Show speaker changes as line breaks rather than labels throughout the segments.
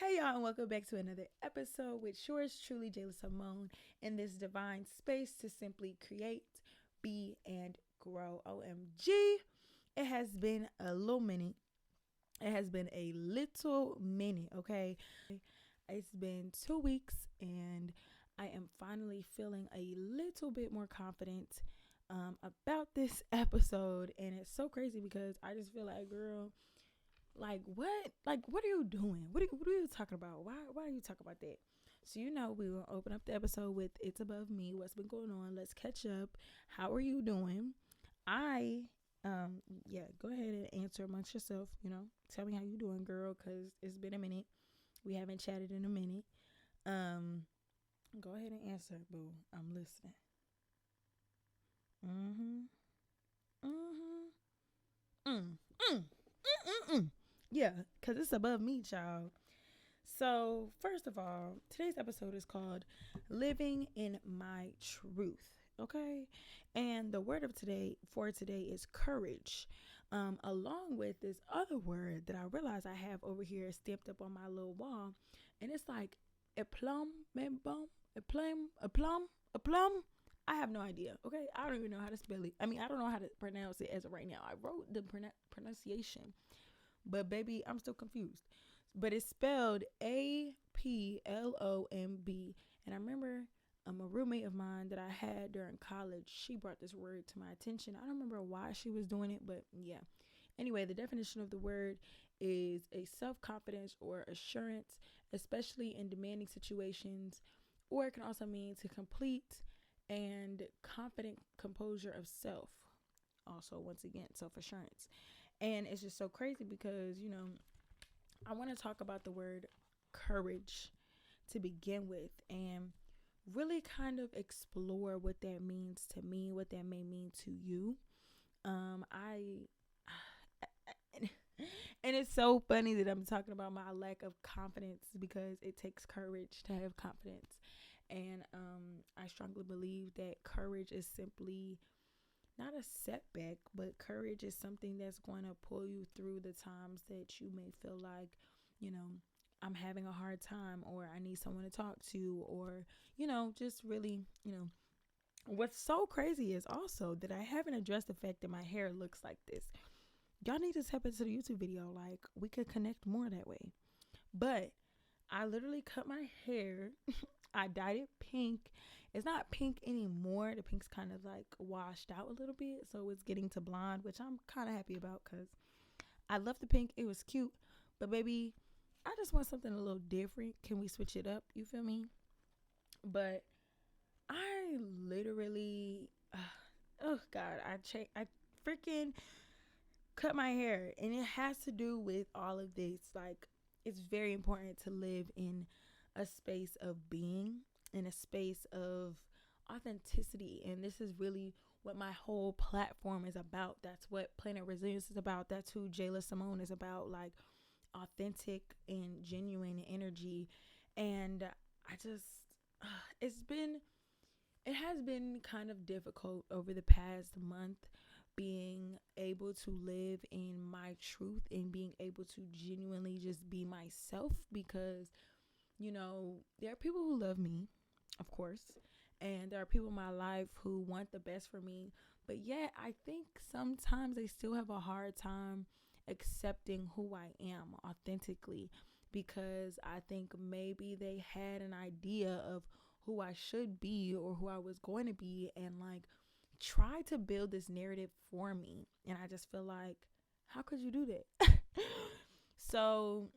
Hey y'all, and welcome back to another episode with yours truly, Jayla Simone, in this divine space to simply create, be, and grow. OMG, it has been a little minute. It has been a little minute, okay? It's been 2 weeks, and I am finally feeling a little bit more confident about this episode. And it's so crazy because I just feel like, girl, like what? Like what are you doing? What are you talking about? Why are you talking about that? So we will open up the episode with "It's Above Me." What's been going on? Let's catch up. How are you doing? I yeah, go ahead and answer amongst yourself. Tell me how you doing, girl, because it's been a minute. We haven't chatted in a minute. Um, Go ahead and answer, boo. I'm listening. Mhm. Mhm. Mm. Mm. Mm. Yeah, because it's above me, child. So, first of all, today's episode is called Living in My Truth. Okay. And the word of today for today is courage. Along with this other word that I realize I have over here stamped up on my little wall. And it's like a plum, man, bum, a plum, a plum. I have no idea. Okay. I don't even know how to spell it. I mean, I don't know how to pronounce it as of right now. I wrote the pronunciation, but baby, I'm still confused. But it's spelled Aplomb. And I remember a roommate of mine that I had during college, she brought this word to my attention. I don't remember why she was doing it, but yeah. Anyway, the definition of the word is a self confidence or assurance, especially in demanding situations, or it can also mean to complete and confident composure of self. Also, once again, self assurance. And it's just so crazy because, I want to talk about the word courage to begin with and really kind of explore what that means to me, what that may mean to you. I and it's so funny that I'm talking about my lack of confidence because it takes courage to have confidence. And I strongly believe that courage is simply not a setback, but courage is something that's going to pull you through the times that you may feel like, you know, I'm having a hard time or I need someone to talk to or, just really, what's so crazy is also that I haven't addressed the fact that my hair looks like this. Y'all need to tap into the YouTube video. Like, we could connect more that way. But I literally cut my hair. I dyed it pink. It's not pink anymore. The pink's kind of like washed out a little bit. So it's getting to blonde, which I'm kind of happy about because I love the pink. It was cute. But baby, I just want something a little different. Can we switch it up? You feel me? But I literally, oh God, I freaking cut my hair. And it has to do with all of this. Like, it's very important to live in a space of being, in a space of authenticity. And this is really what my whole platform is about. That's what Planet Resilience is about. That's who Jayla Simone is about. Like, authentic and genuine energy. And I just, it's been, it has been kind of difficult over the past month being able to live in my truth and being able to genuinely just be myself because there are people who love me, of course, and there are people in my life who want the best for me, but yet I think sometimes they still have a hard time accepting who I am authentically because I think maybe they had an idea of who I should be or who I was going to be and like try to build this narrative for me. And I just feel like, how could you do that? So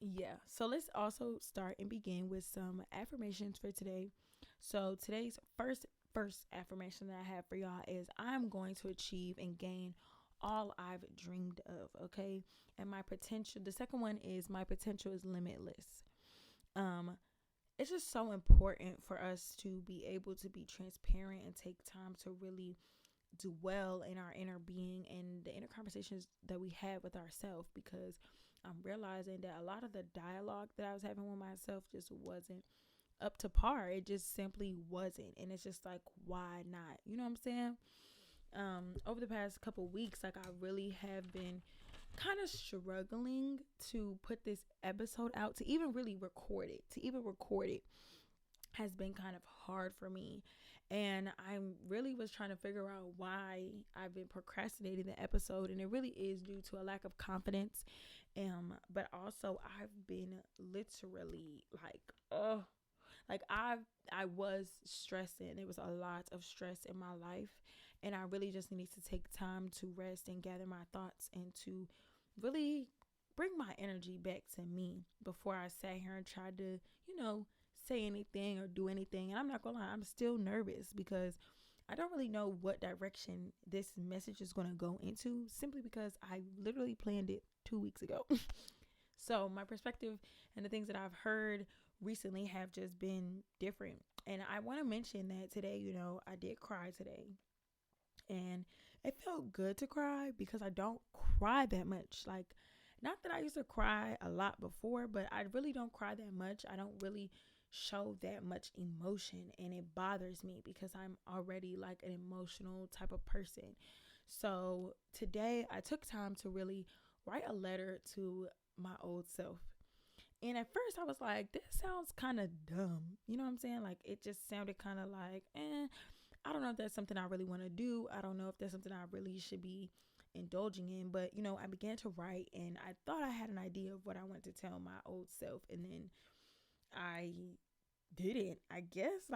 yeah. So let's also start and begin with some affirmations for today. So today's first affirmation that I have for y'all is I'm going to achieve and gain all I've dreamed of, okay? And my potential, the second one is my potential is limitless. Um it's just so important for us to be able to be transparent and take time to really dwell in our inner being and the inner conversations that we have with ourselves because I'm realizing that a lot of the dialogue that I was having with myself just wasn't up to par. It just simply wasn't. And it's just like, why not? You know what I'm saying? Over the past couple weeks, like I really have been kind of struggling to put this episode out, to even really record it. To even record it has been kind of hard for me. And I really was trying to figure out why I've been procrastinating the episode. And it really is due to a lack of confidence. But also I've been literally I was stressing. There was a lot of stress in my life. And I really just needed to take time to rest and gather my thoughts and to really bring my energy back to me before I sat here and tried to, say anything or do anything. And I'm not gonna lie, I'm still nervous because I don't really know what direction this message is gonna go into, simply because I literally planned it 2 weeks ago. So my perspective and the things that I've heard recently have just been different. And I want to mention that today, I did cry today. And it felt good to cry because I don't cry that much. Like, not that I used to cry a lot before, but I really don't cry that much. I don't really show that much emotion, and it bothers me because I'm already like an emotional type of person. So today I took time to really write a letter to my old self. And at first I was like, this sounds kind of dumb. You know what I'm saying? Like, it just sounded kind of like, I don't know if that's something I really want to do. I don't know if that's something I really should be indulging in. But, I began to write, and I thought I had an idea of what I wanted to tell my old self. And then I didn't, I guess,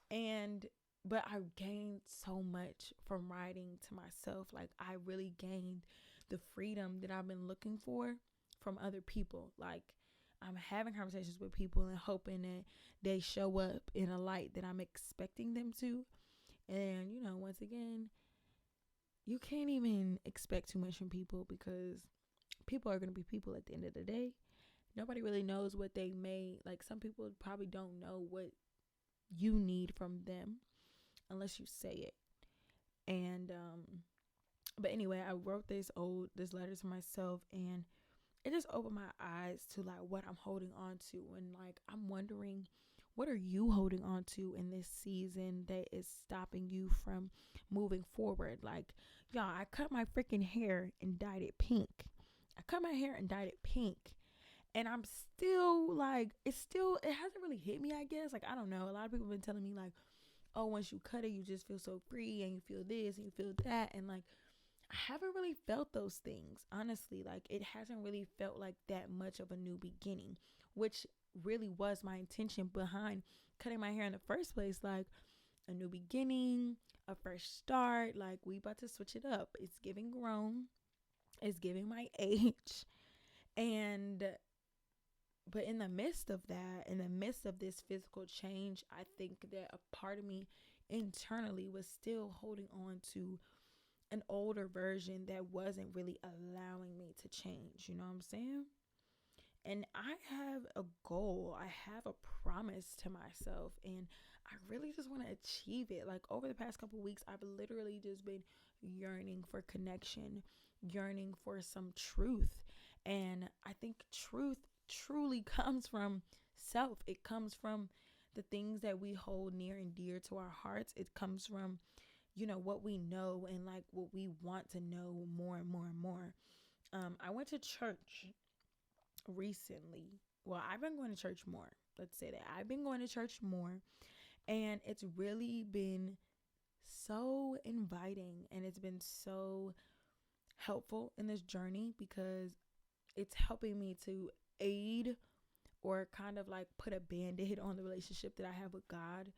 and but I gained so much from writing to myself. Like, I really gained the freedom that I've been looking for from other people. Like, I'm having conversations with people and hoping that they show up in a light that I'm expecting them to. And, once again, you can't even expect too much from people because people are going to be people at the end of the day. Nobody really knows what they may, like, some people probably don't know what you need from them unless you say it. And, but anyway, I wrote this letter to myself, and it just opened my eyes to like what I'm holding on to. And like, I'm wondering, what are you holding on to in this season that is stopping you from moving forward? Like, y'all, I cut my freaking hair and dyed it pink. And I'm still like, it hasn't really hit me, I guess. Like, I don't know. A lot of people have been telling me like, oh, once you cut it, you just feel so free and you feel this and you feel that. And like, I haven't really felt those things, honestly. Like, it hasn't really felt like that much of a new beginning, which really was my intention behind cutting my hair in the first place. Like, a new beginning, a fresh start. Like, we about to switch it up. It's giving grown. It's giving my age. And but in the midst of that, in the midst of this physical change, I think that a part of me internally was still holding on to an older version that wasn't really allowing me to change. You know what I'm saying? And I have a goal. I have a promise to myself, and I really just want to achieve it. Like, over the past couple of weeks, I've literally just been yearning for connection, yearning for some truth. And I think truth truly comes from self. It comes from the things that we hold near and dear to our hearts. It comes from, what we know and like what we want to know more and more and more. I went to church recently. Well, I've been going to church more. Let's say that. I've been going to church more, and it's really been so inviting, and it's been so helpful in this journey because it's helping me to aid or kind of like put a band-aid on the relationship that I have with God.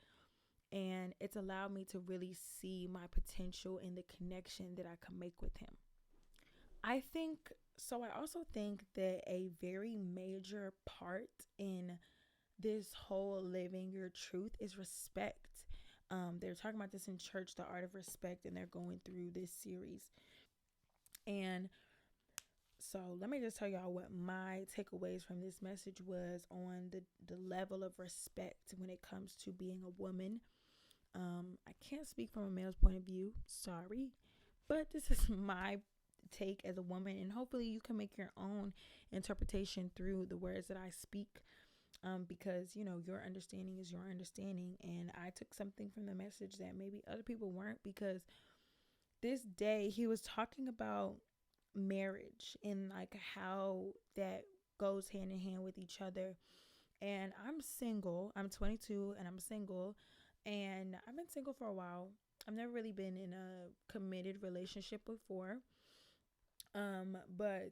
And it's allowed me to really see my potential in the connection that I can make with him. I also think that a very major part in this whole living your truth is respect. They're talking about this in church, the art of respect, and they're going through this series. And so let me just tell y'all what my takeaways from this message was on the level of respect when it comes to being a woman. I can't speak from a male's point of view, sorry, but this is my take as a woman, and hopefully you can make your own interpretation through the words that I speak, because your understanding is your understanding, and I took something from the message that maybe other people weren't, because this day he was talking about marriage and like how that goes hand in hand with each other. And I'm single. I'm 22 and I'm single. And I've been single for a while. I've never really been in a committed relationship before. But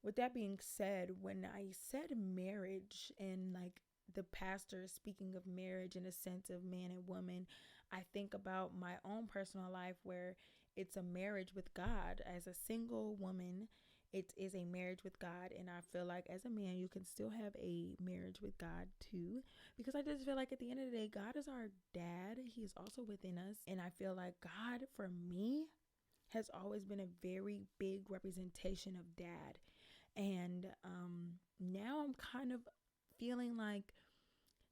with that being said, when I said marriage and like the pastor speaking of marriage in a sense of man and woman, I think about my own personal life where it's a marriage with God. As a single woman, it is a marriage with God. And I feel like as a man, you can still have a marriage with God too. Because I just feel like at the end of the day, God is our dad. He is also within us. And I feel like God, for me, has always been a very big representation of dad. And now I'm kind of feeling like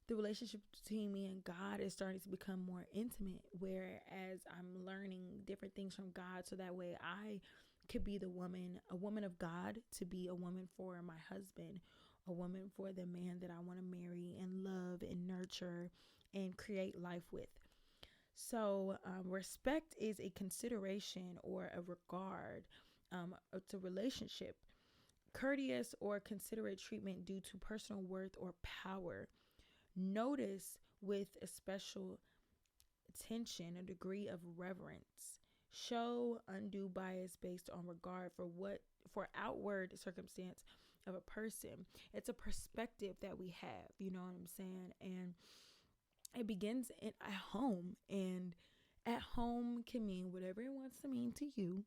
the relationship between me and God is starting to become more intimate, whereas I'm learning different things from God so that way I could be the woman, a woman of God, to be a woman for my husband, a woman for the man that I want to marry and love and nurture and create life with. So, respect is a consideration or a regard. It's a relationship. Courteous or considerate treatment due to personal worth or power. Notice with a special attention, a degree of reverence. Show undue bias based on regard for outward circumstance of a person. It's a perspective that we have, you know what I'm saying? And it begins at home, and at home can mean whatever it wants to mean to you,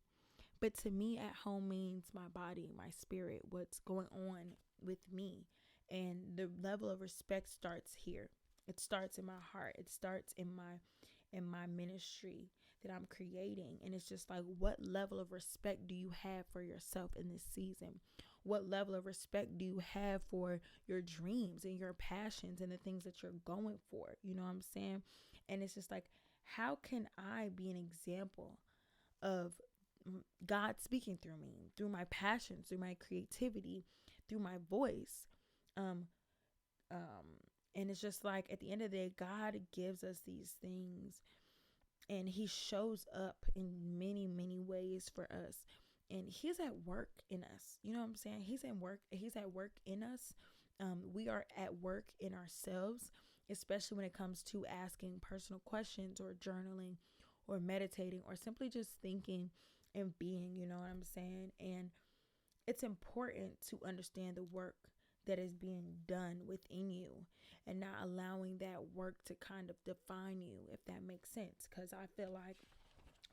but to me at home means my body, my spirit, what's going on with me. And the level of respect starts here. It starts in my heart. It starts in my ministry that I'm creating. And it's just like, what level of respect do you have for yourself in this season? What level of respect do you have for your dreams and your passions and the things that you're going for? You know what I'm saying? And it's just like, how can I be an example of God speaking through me, through my passions, through my creativity, through my voice? Um, and it's just like at the end of the day, God gives us these things and he shows up in many, many ways for us. And he's at work in us. You know what I'm saying? He's at work in us. We are at work in ourselves, especially when it comes to asking personal questions or journaling or meditating or simply just thinking and being, you know what I'm saying? And it's important to understand the work that is being done within you and not allowing that work to kind of define you, if that makes sense. Because I feel like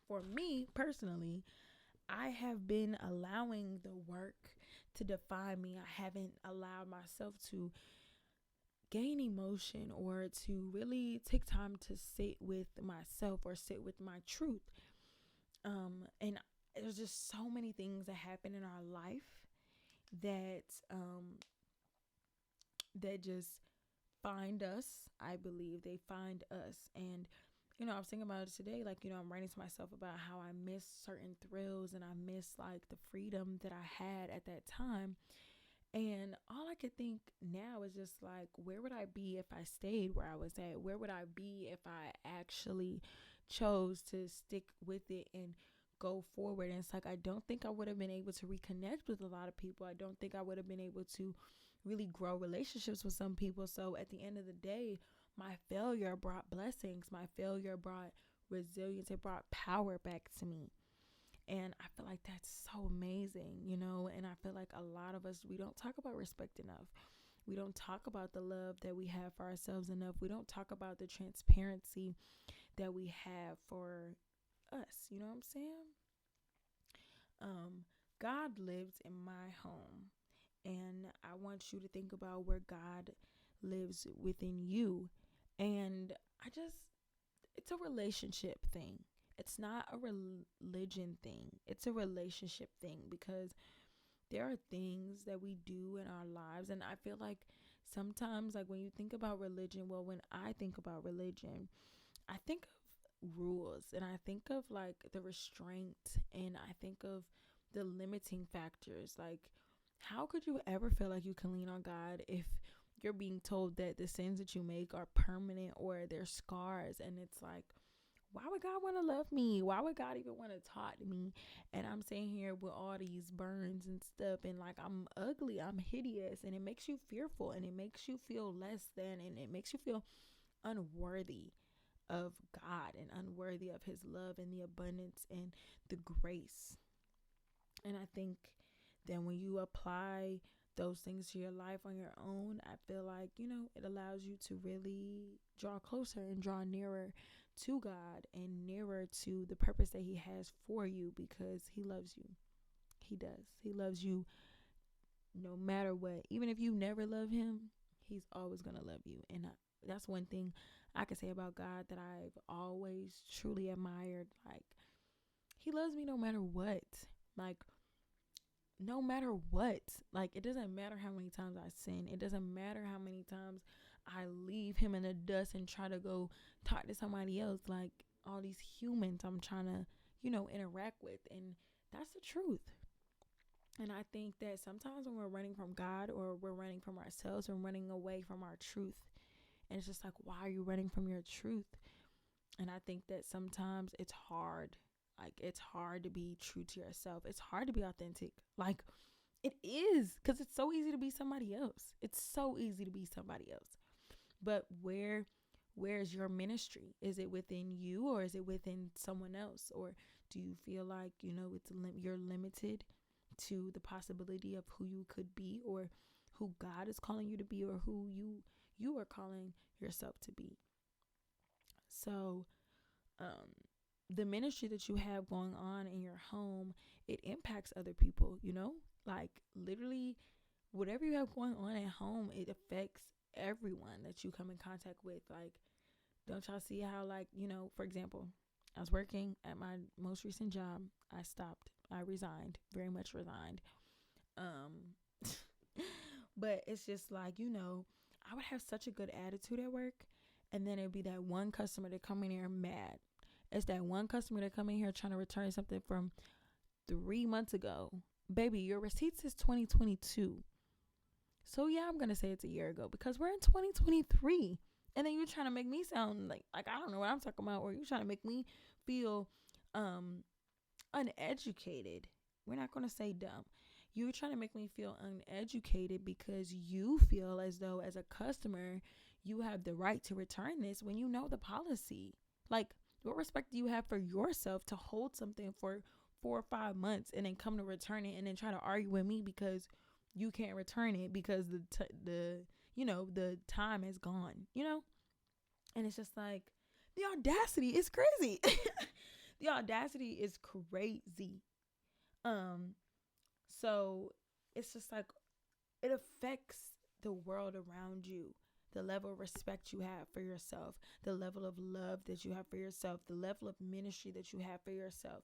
for me personally, I have been allowing the work to define me. I haven't allowed myself to gain emotion or to really take time to sit with myself or sit with my truth. And there's just so many things that happen in our life that that just find us. I believe they find us. And you know, I was thinking about it today, like, you know, I'm writing to myself about how I miss certain thrills and I miss like the freedom that I had at that time. And all I could think now is just like, where would I be if I stayed where I was at? Where would I be if I actually chose to stick with it and go forward? And it's like, I don't think I would have been able to reconnect with a lot of people. I don't think I would have been able to really grow relationships with some people. So at the end of the day, my failure brought blessings. My failure brought resilience. It brought power back to me. And I feel like that's so amazing, you know, and I feel like a lot of us, we don't talk about respect enough. We don't talk about the love that we have for ourselves enough. We don't talk about the transparency that we have for us. You know what I'm saying? God lives in my home. And I want you to think about where God lives within you. And it's a relationship thing. It's not a religion thing. It's a relationship thing because there are things that we do in our lives. And I feel like sometimes, like when you think about religion, well, when I think about religion, I think of rules and I think of like the restraint and I think of the limiting factors. Like, how could you ever feel like you can lean on God if you're being told that the sins that you make are permanent or they're scars? And it's like, why would God want to love me? Why would God even want to talk to me? And I'm sitting here with all these burns and stuff, and like I'm ugly, I'm hideous, and it makes you fearful, and it makes you feel less than, and it makes you feel unworthy of God and unworthy of his love and the abundance and the grace. And I think that when you apply those things to your life on your own, I feel like, it allows you to really draw closer and draw nearer to God and nearer to the purpose that he has for you, because he loves you. He does. He loves you no matter what. Even if you never love him, he's always going to love you. And that's one thing I can say about God that I've always truly admired. Like, he loves me no matter what. Like, no matter what. Like, it doesn't matter how many times I sin. It doesn't matter how many times I leave him in the dust and try to go talk to somebody else. Like, all these humans I'm trying to, interact with. And that's the truth. And I think that sometimes when we're running from God, or we're running from ourselves, and running away from our truth, and it's just like, why are you running from your truth? And I think that sometimes it's hard. Like, it's hard to be true to yourself. It's hard to be authentic. Like, it is, because it's so easy to be somebody else. It's so easy to be somebody else. But where's your ministry? Is it within you, or is it within someone else? Or do you feel like, you're limited to the possibility of who you could be, or who God is calling you to be, or who you are calling yourself to be? So, the ministry that you have going on in your home, it impacts other people, like literally whatever you have going on at home, it affects everyone that you come in contact with. Like, don't y'all see how, like, for example, I was working at my most recent job. I resigned, very much resigned. But it's just like, I would have such a good attitude at work, and then it'd be that one customer that come in here mad. It's that one customer that come in here trying to return something from 3 months ago. Baby, your receipt says 2022. So yeah, I'm gonna say it's a year ago, because we're in 2023. And then you're trying to make me sound like I don't know what I'm talking about, or you're trying to make me feel uneducated. We're not gonna say dumb. You're trying to make me feel uneducated because you feel as though, as a customer, you have the right to return this when you know the policy. Like, what respect do you have for yourself to hold something for 4 or 5 months and then come to return it, and then try to argue with me because you can't return it because the time is gone, And it's just like, the audacity is crazy. The audacity is crazy. So it's just like, it affects the world around you. The level of respect you have for yourself, the level of love that you have for yourself, the level of ministry that you have for yourself.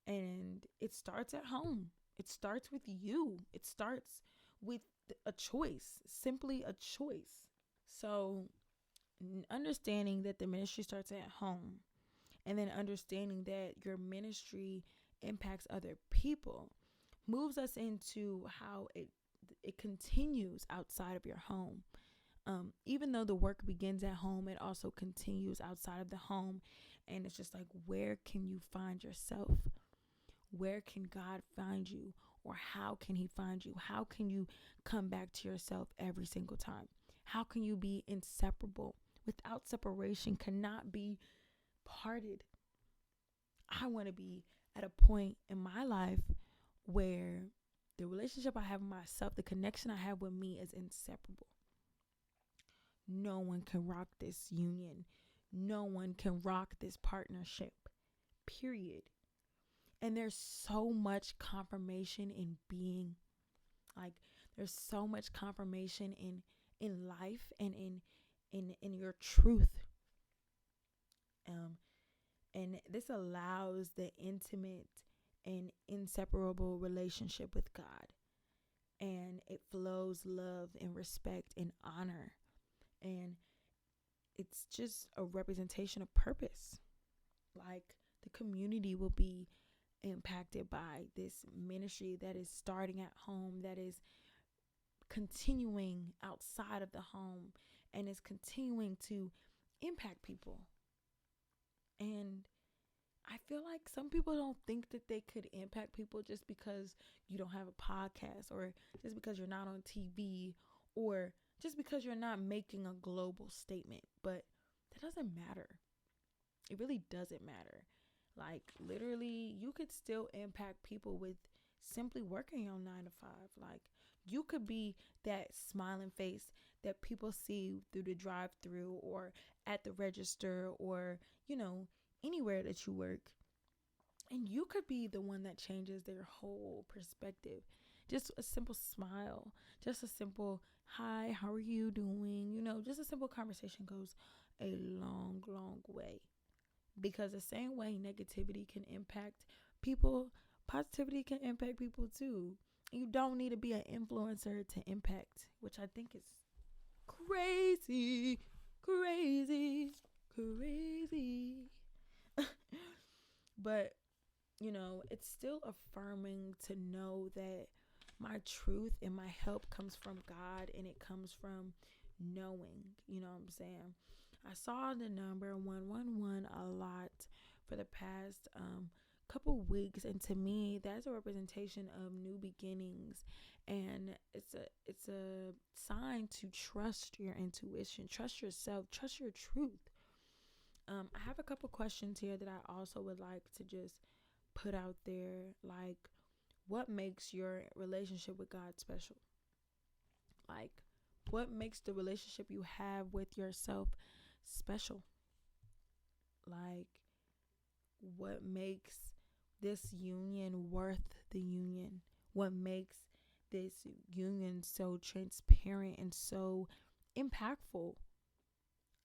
And it starts at home. It starts with you. It starts with a choice, simply a choice. So understanding that the ministry starts at home, and then understanding that your ministry impacts other people, moves us into how it continues outside of your home. Even though the work begins at home, it also continues outside of the home. And it's just like, where can you find yourself? Where can God find you? Or how can he find you? How can you come back to yourself every single time? How can you be inseparable? Without separation cannot be parted. I want to be at a point in my life where the relationship I have with myself, the connection I have with me, is inseparable. No one can rock this union. No one can rock this partnership, period. And there's so much confirmation in being, like, there's so much confirmation in life and in your truth. And this allows the intimate and inseparable relationship with God. And it flows love and respect and honor. And it's just a representation of purpose. Like, the community will be impacted by this ministry that is starting at home, that is continuing outside of the home, and is continuing to impact people. And I feel like some people don't think that they could impact people just because you don't have a podcast, or just because you're not on TV, or just because you're not making a global statement. But that doesn't matter. It really doesn't matter. Like, literally, you could still impact people with simply working your 9 to 5. Like, you could be that smiling face that people see through the drive through, or at the register, or, anywhere that you work. And you could be the one that changes their whole perspective. Just a simple smile, just a simple hi, how are you doing? Just a simple conversation goes a long, long way. Because the same way negativity can impact people, positivity can impact people too. You don't need to be an influencer to impact, which I think is crazy, crazy, crazy. But, it's still affirming to know that my truth and my help comes from God, and it comes from knowing, what I'm saying? I saw the number 111 a lot for the past couple weeks, and to me that's a representation of new beginnings, and it's a sign to trust your intuition, trust yourself, trust your truth. I have a couple questions here that I also would like to just put out there, like, what makes your relationship with God special? Like, what makes the relationship you have with yourself special? Like, what makes this union worth the union? What makes this union so transparent and so impactful?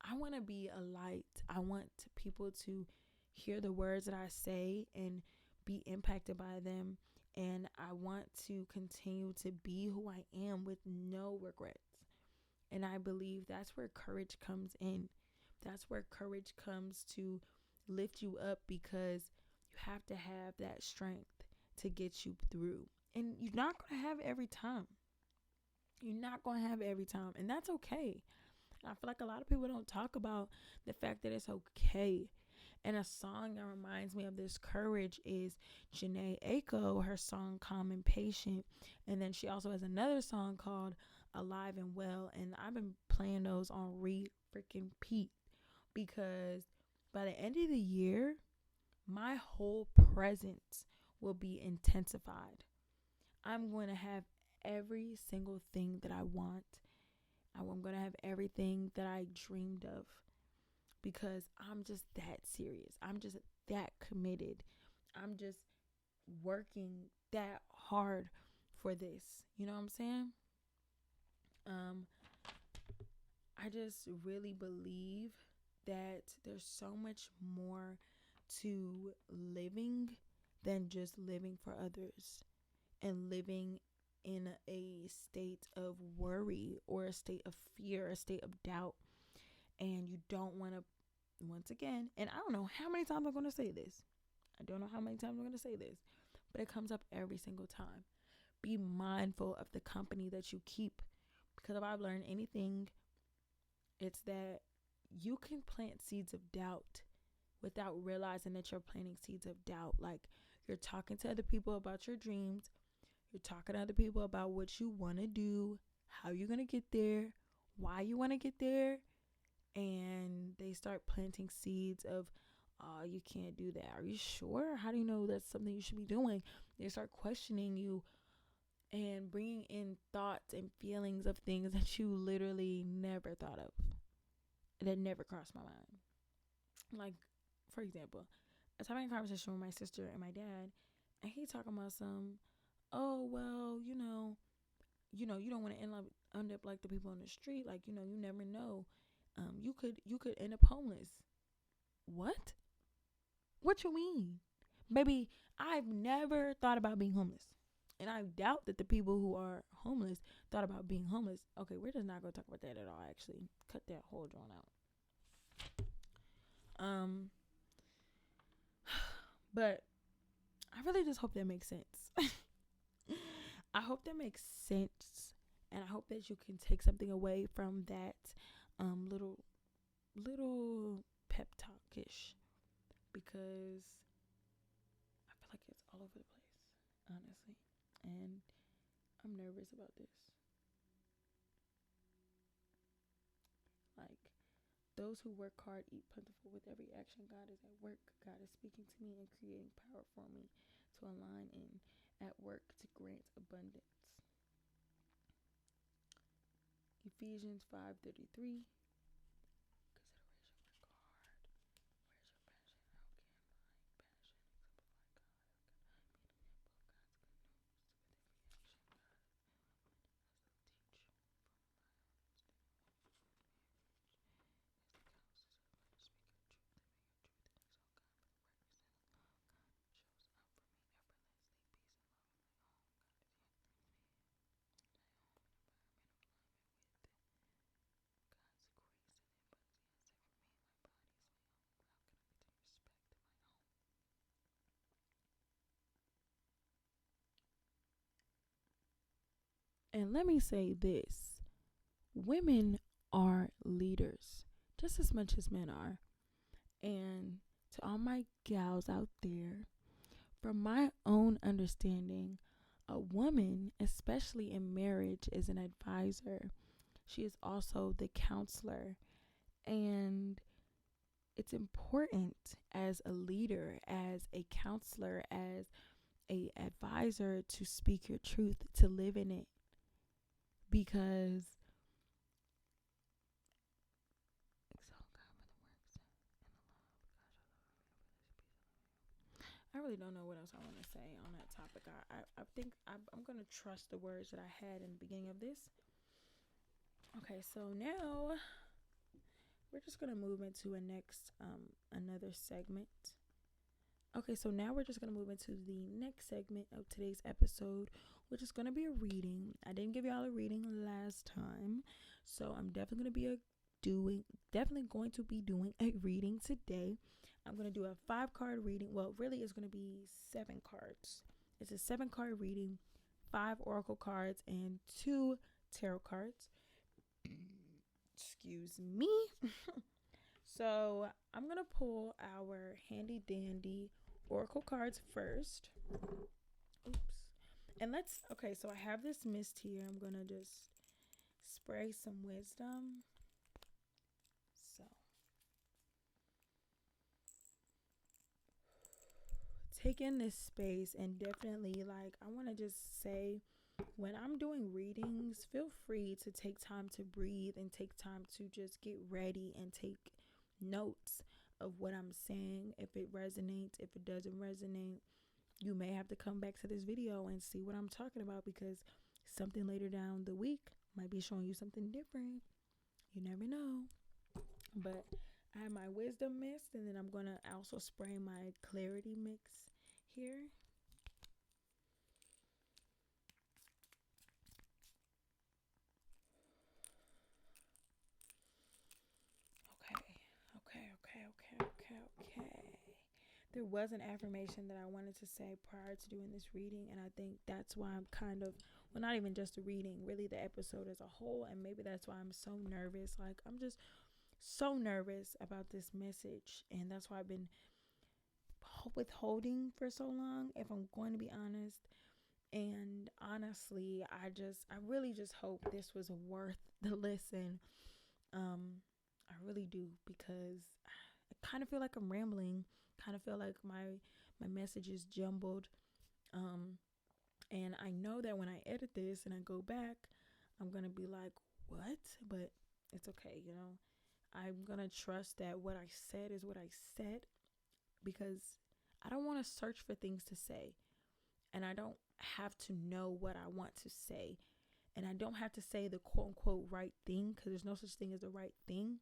I want to be a light. I want people to hear the words that I say and be impacted by them. And I want to continue to be who I am with no regrets. And I believe that's where courage comes in. That's where courage comes to lift you up, because you have to have that strength to get you through. And you're not going to have it every time. You're not going to have it every time. And that's okay. And I feel like a lot of people don't talk about the fact that it's okay. And a song that reminds me of this courage is Janae Aiko, her song Calm and Patient. And then she also has another song called Alive and Well. And I've been playing those on re-freaking-peat, because by the end of the year, my whole presence will be intensified. I'm going to have every single thing that I want. I'm going to have everything that I dreamed of, because I'm just that serious. I'm just that committed. I'm just working that hard for this. You know what I'm saying? I just really believe that there's so much more to living than just living for others and living in a state of worry or a state of fear, a state of doubt. And you don't want to, once again, and I don't know how many times I'm going to say this. But it comes up every single time. Be mindful of the company that you keep. Because if I've learned anything, it's that you can plant seeds of doubt without realizing that you're planting seeds of doubt. Like, you're talking to other people about your dreams. You're talking to other people about what you want to do, how you're going to get there, why you want to get there. And they start planting seeds of, oh, you can't do that. Are you sure? How do you know that's something you should be doing? They start questioning you and bringing in thoughts and feelings of things that you literally never thought of, that never crossed my mind. Like, for example, I was having a conversation with my sister and my dad, and he talking about some, oh, well, you don't want to end up like the people on the street. Like, you never know. You could end up homeless. What? What you mean? Baby, I've never thought about being homeless. And I doubt that the people who are homeless thought about being homeless. Okay, we're just not going to talk about that at all, actually. Cut that whole drone out. But I really just hope that makes sense. I hope that makes sense. And I hope that you can take something away from that little pep talk-ish because I feel like it's all over the place, honestly. And I'm nervous about this. Like, those who work hard eat plentiful. With every action, God is at work. God is speaking to me and creating power for me to align in at work to grant abundance. Ephesians 5:33. And let me say this: women are leaders just as much as men are. And to all my gals out there, from my own understanding, a woman, especially in marriage, is an advisor. She is also the counselor. And it's important as a leader, as a counselor, as a advisor to speak your truth, to live in it. Because I really don't know what else I want to say on that topic. I think I'm going to trust the words that I had in the beginning of this. Okay, so now we're just going to move into another segment. Okay, so now we're just going to move into the next segment of today's episode, which is going to be a reading. I didn't give y'all a reading last time, so I'm definitely going to be doing a reading today. I'm going to do a 5-card reading. Well, really it's going to be 7 cards. It's a 7-card reading, 5 oracle cards and 2 tarot cards. Excuse me. So I'm going to pull our handy dandy oracle cards first. Oops. And so I have this mist here. I'm going to just spray some wisdom. So take in this space, and definitely, like, I want to just say, when I'm doing readings, feel free to take time to breathe and take time to just get ready and take notes of what I'm saying. If it resonates, if it doesn't resonate, you may have to come back to this video and see what I'm talking about, because something later down the week might be showing you something different. You never know. But I have my wisdom mist, and then I'm going to also spray my clarity mix here. Okay. There was an affirmation that I wanted to say prior to doing this reading, and I think that's why I'm not even just a reading, really the episode as a whole, and maybe that's why I'm so nervous. Like, I'm just so nervous about this message, and that's why I've been withholding for so long, if I'm going to be honest. And honestly, I really just hope this was worth the listen. I really do, because I kind of feel like I'm rambling, kind of feel like my message is jumbled. And I know that when I edit this and I go back, I'm going to be like, what? But it's okay, I'm going to trust that what I said is what I said, because I don't want to search for things to say, and I don't have to know what I want to say, and I don't have to say the quote unquote right thing, because there's no such thing as the right thing.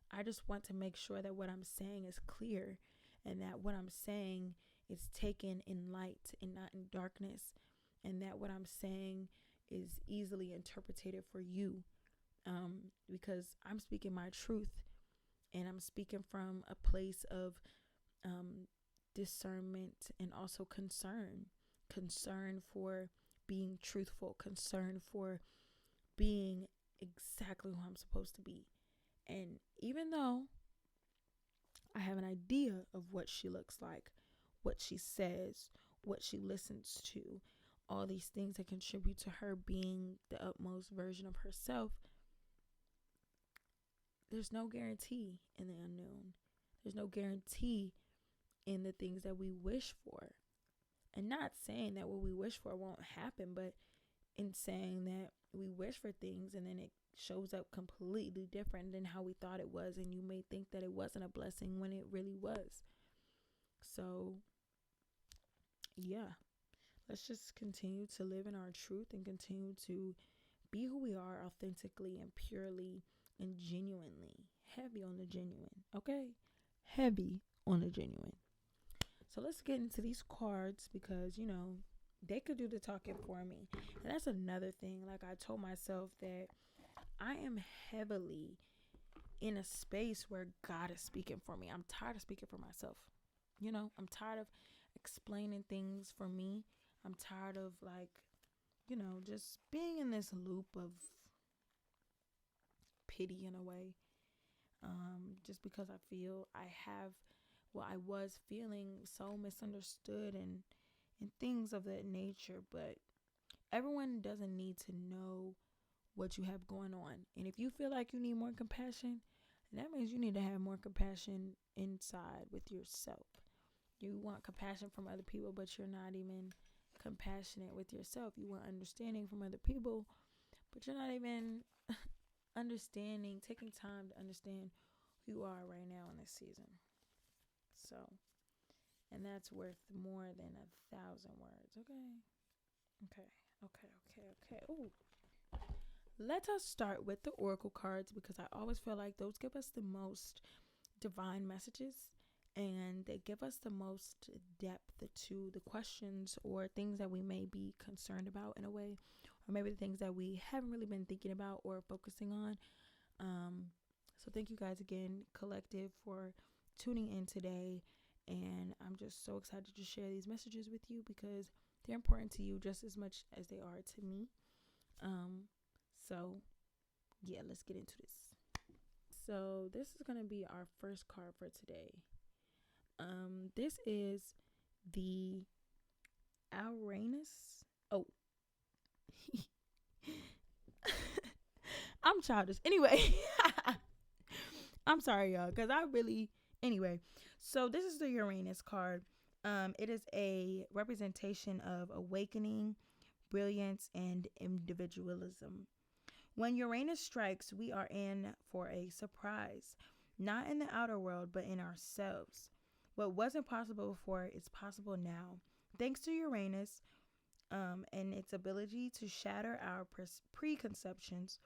I just want to make sure that what I'm saying is clear, and that what I'm saying is taken in light and not in darkness, and that what I'm saying is easily interpreted for you, because I'm speaking my truth, and I'm speaking from a place of discernment, and also concern for being truthful, concern for being exactly who I'm supposed to be. And even though I have an idea of what she looks like, what she says, what she listens to, all these things that contribute to her being the utmost version of herself. There's no guarantee in the unknown. There's no guarantee in the things that we wish for. And not saying that what we wish for won't happen, but in saying that we wish for things and then it shows up completely different than how we thought it was, and you may think that it wasn't a blessing when it really was. So yeah, let's just continue to live in our truth and continue to be who we are authentically and purely and genuinely. Heavy on the genuine, okay? Heavy on the genuine. So let's get into these cards because, they could do the talking for me. And that's another thing. Like, I told myself that I am heavily in a space where God is speaking for me. I'm tired of speaking for myself. I'm tired of explaining things for me. I'm tired of, just being in this loop of pity in a way. Just because I feel I was feeling so misunderstood and things of that nature. But everyone doesn't need to know what you have going on. And if you feel like you need more compassion, that means you need to have more compassion inside with yourself. You want compassion from other people, but you're not even compassionate with yourself. You want understanding from other people, but you're not even taking time to understand who you are right now in this season. So, and that's worth more than 1,000 words. Okay. Ooh. Let us start with the oracle cards because I always feel like those give us the most divine messages and they give us the most depth to the questions or things that we may be concerned about in a way, or maybe the things that we haven't really been thinking about or focusing on. So thank you guys again, Collective, for tuning in today. And I'm just so excited to share these messages with you because they're important to you just as much as they are to me. So yeah, let's get into this. So this is going to be our first card for today. This is the Uranus. Oh, I'm childish. Anyway, I'm sorry, y'all, because anyway. So this is the Uranus card. It is a representation of awakening, brilliance, and individualism. When Uranus strikes, we are in for a surprise, not in the outer world, but in ourselves. What wasn't possible before is possible now. Thanks to Uranus and its ability to shatter our preconceptions,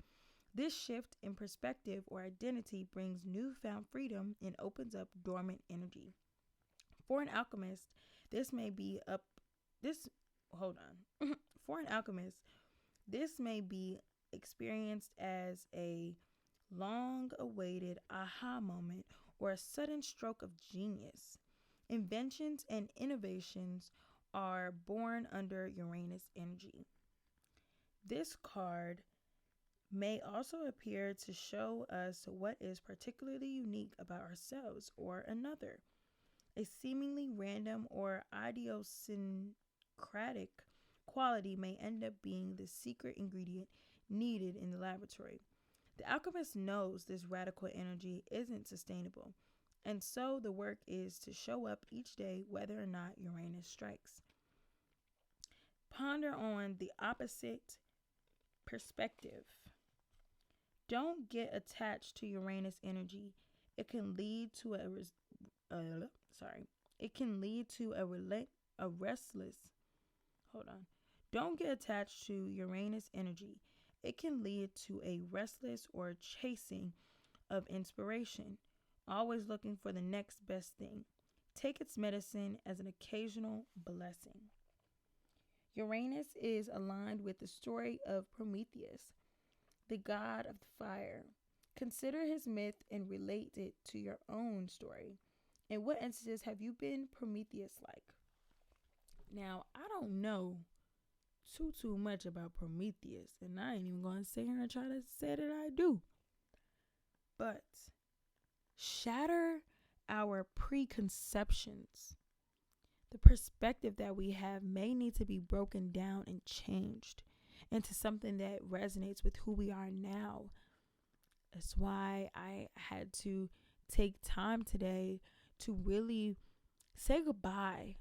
this shift in perspective or identity brings newfound freedom and opens up dormant energy. For an alchemist, For an alchemist, this may be experienced as a long-awaited aha moment or a sudden stroke of genius. Inventions and innovations are born under Uranus energy. This card may also appear to show us what is particularly unique about ourselves or another. A seemingly random or idiosyncratic quality may end up being the secret ingredient needed in the laboratory. The alchemist knows this radical energy isn't sustainable, and so the work is to show up each day whether or not Uranus strikes. Ponder on the opposite perspective. Don't get attached to Uranus energy. It can lead to a restless. Hold on. Don't get attached to Uranus energy. It can lead to a restless or chasing of inspiration, always looking for the next best thing. Take its medicine as an occasional blessing. Uranus is aligned with the story of Prometheus, the god of the fire. Consider his myth and relate it to your own story. In what instances have you been Prometheus-like? Now, I don't know too much about Prometheus, and I ain't even going to sit here and try to say that I do. But shatter our preconceptions, the perspective that we have may need to be broken down and changed into something that resonates with who we are now. That's why I had to take time today to really say goodbye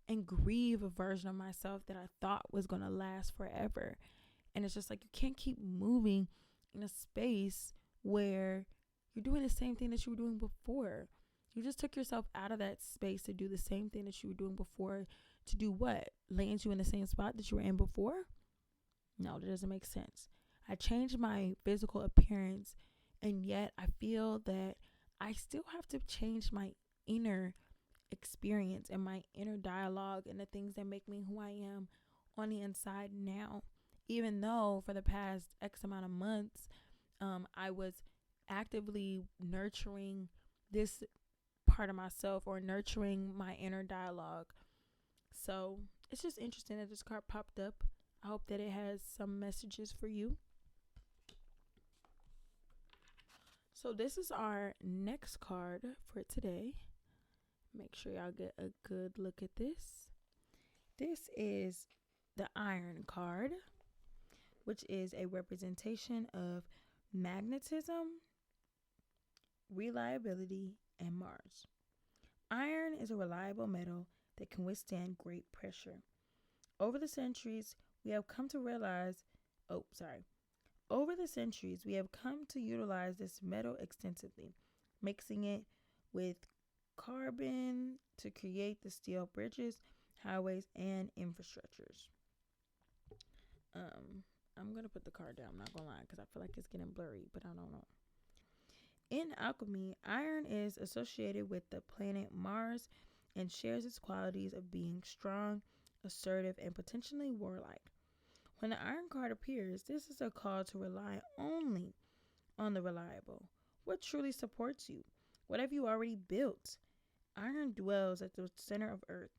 and grieve a version of myself that I thought was going to last forever. And it's just like, you can't keep moving in a space where you're doing the same thing that you were doing before. You just took yourself out of that space to do the same thing that you were doing before. To do what? Land you in the same spot that you were in before? No, that doesn't make sense. I changed my physical appearance, and yet I feel that I still have to change my inner experience and my inner dialogue and the things that make me who I am on the inside now. Even though for the past X amount of months, I was actively nurturing this part of myself, or nurturing my inner dialogue. So it's just interesting that this card popped up. I hope that it has some messages for you. So this is our next card for today. Make sure y'all get a good look at this. This is the Iron card, which is a representation of magnetism, reliability, and Mars. Iron is a reliable metal that can withstand great pressure. Over the centuries, we have come to utilize this metal extensively, mixing it with carbon to create the steel bridges, highways, and infrastructures. I'm going to put the card down, I'm not going to lie, because I feel like it's getting blurry, but I don't know. In alchemy, iron is associated with the planet Mars and shares its qualities of being strong, assertive, and potentially warlike. When the Iron card appears, this is a call to rely only on the reliable. What truly supports you? What have you already built? Iron dwells at the center of Earth.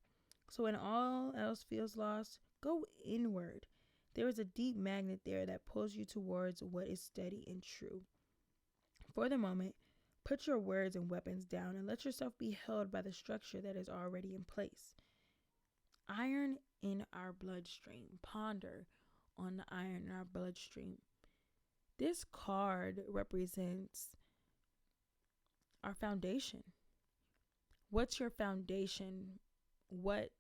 So when all else feels lost, go inward. There is a deep magnet there that pulls you towards what is steady and true. For the moment, put your words and weapons down and let yourself be held by the structure that is already in place. Iron in our bloodstream. Ponder on the iron in our bloodstream. This card represents our foundation. What's your foundation? What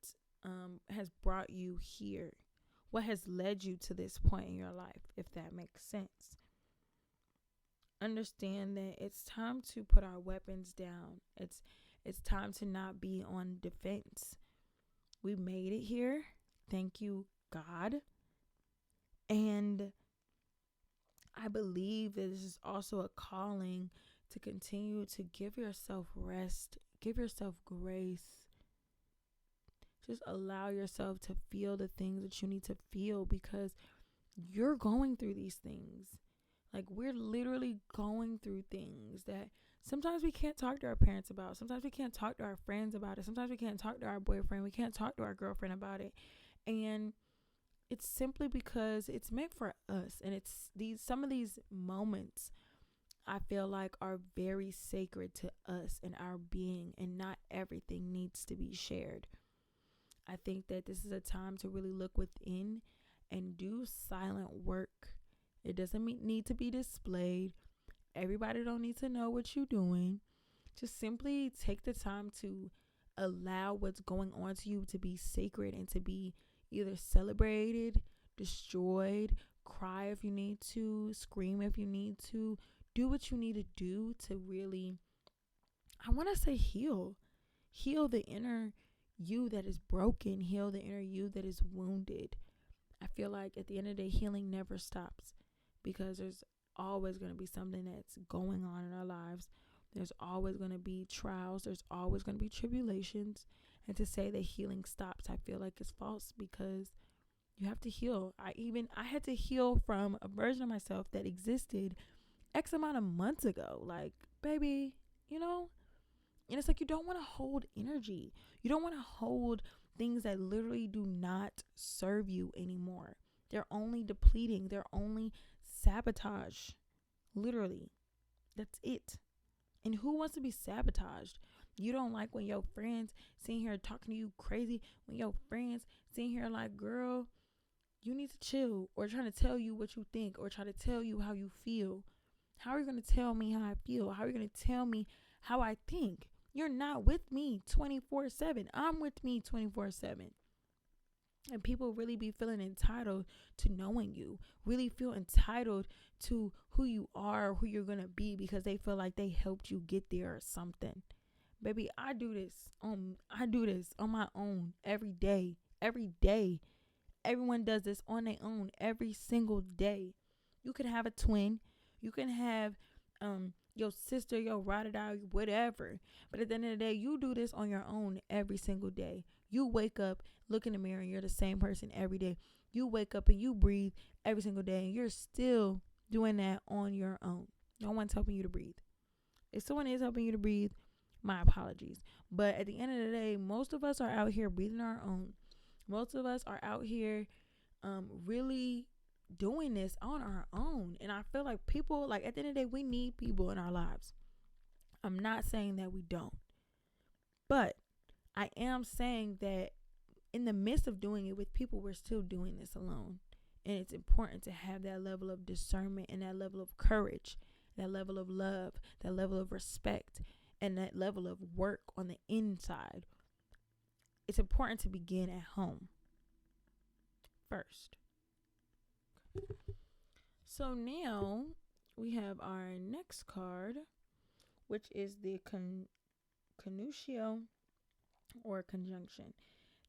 has brought you here? What has led you to this point in your life, if that makes sense? Understand that it's time to put our weapons down. It's time to not be on defense. We made it here. Thank you, God. And I believe that this is also a calling to continue to give yourself rest, give yourself grace. Just allow yourself to feel the things that you need to feel, because you're going through these things. Like, we're literally going through things that sometimes we can't talk to our parents about. Sometimes we can't talk to our friends about it. Sometimes we can't talk to our boyfriend. We can't talk to our girlfriend about it. And it's simply because it's meant for us. And it's some of these moments I feel like are very sacred to us and our being, and not everything needs to be shared. I think that this is a time to really look within and do silent work. It doesn't need to be displayed. Everybody don't need to know what you're doing. Just simply take the time to allow what's going on to you to be sacred and to be either celebrated, destroyed, cry if you need to, scream if you need to, do what you need to do to really, I want to say, heal the inner you that is broken, heal the inner you that is wounded. I feel like at the end of the day, healing never stops, because there's always going to be something that's going on in our lives. There's always going to be trials. There's always going to be tribulations. And to say that healing stops, I feel like it's false, because you have to heal. I had to heal from a version of myself that existed X amount of months ago. Like, baby, and it's like, you don't want to hold energy. You don't want to hold things that literally do not serve you anymore. They're only depleting. They're only sabotage. Literally. That's it. And who wants to be sabotaged? You don't like when your friends sitting here talking to you crazy, when your friends sitting here like, girl, you need to chill, or trying to tell you what you think, or try to tell you how you feel. How are you going to tell me how I feel? How are you going to tell me how I think? You're not with me 24/7. I'm with me 24/7. And people really be feeling entitled to knowing you, really feel entitled to who you are, who you're going to be, because they feel like they helped you get there or something. Baby, I do this on my own every day. Every day. Everyone does this on their own every single day. You can have a twin. You can have your sister, your ride or die, whatever. But at the end of the day, you do this on your own every single day. You wake up, look in the mirror, and you're the same person every day. You wake up and you breathe every single day, and you're still doing that on your own. No one's helping you to breathe. If someone is helping you to breathe, my apologies. But at the end of the day, most of us are out here breathing our own. Most of us are out here really doing this on our own. And I feel like people, like at the end of the day, we need people in our lives. I'm not saying that we don't. But I am saying that in the midst of doing it with people, we're still doing this alone. And it's important to have that level of discernment and that level of courage, that level of love, that level of respect, and that level of work on the inside. It's important to begin at home first. So now we have our next card, which is the conjuncio or conjunction.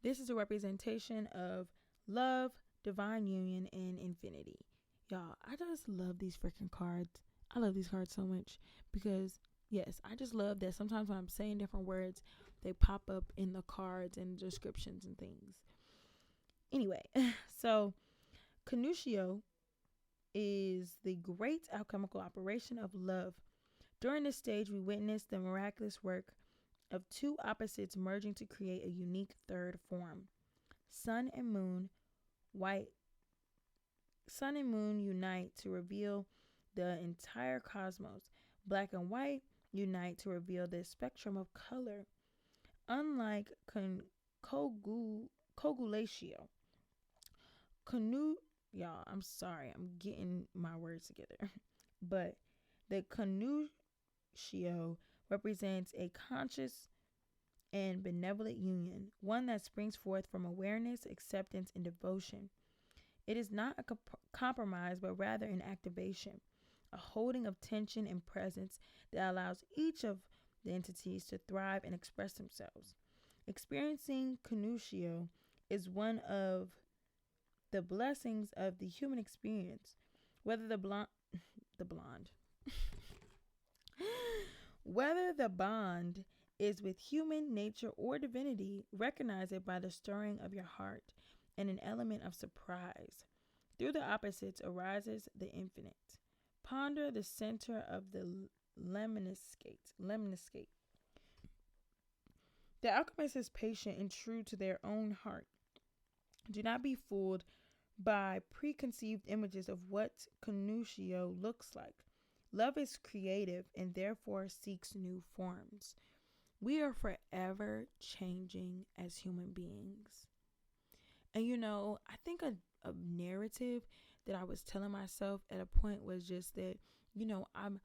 This is a representation of love, divine union, and infinity. Y'all, I just love these freaking cards. I love these cards so much because, yes, I just love that sometimes when I'm saying different words, they pop up in the cards and descriptions and things. Anyway, so conjuncio is the great alchemical operation of love. During this stage, we witness the miraculous work of two opposites merging to create a unique third form. Sun and moon unite to reveal the entire cosmos. Black and white unite to reveal the spectrum of color. Unlike coagulatio, y'all, I'm sorry, I'm getting my words together. But the conjuncio represents a conscious and benevolent union, one that springs forth from awareness, acceptance, and devotion. It is not a compromise, but rather an activation, a holding of tension and presence that allows each of the entities to thrive and express themselves. Experiencing conjuncio is one of the blessings of the human experience, whether the whether the bond is with human nature or divinity, recognize it by the stirring of your heart and an element of surprise. Through the opposites arises the infinite. Ponder the center of the lemniscate. The alchemist is patient and true to their own heart. Do not be fooled by preconceived images of what conjuncio looks like. Love is creative and therefore seeks new forms. We are forever changing as human beings. And I think a narrative that I was telling myself at a point was just that, I'm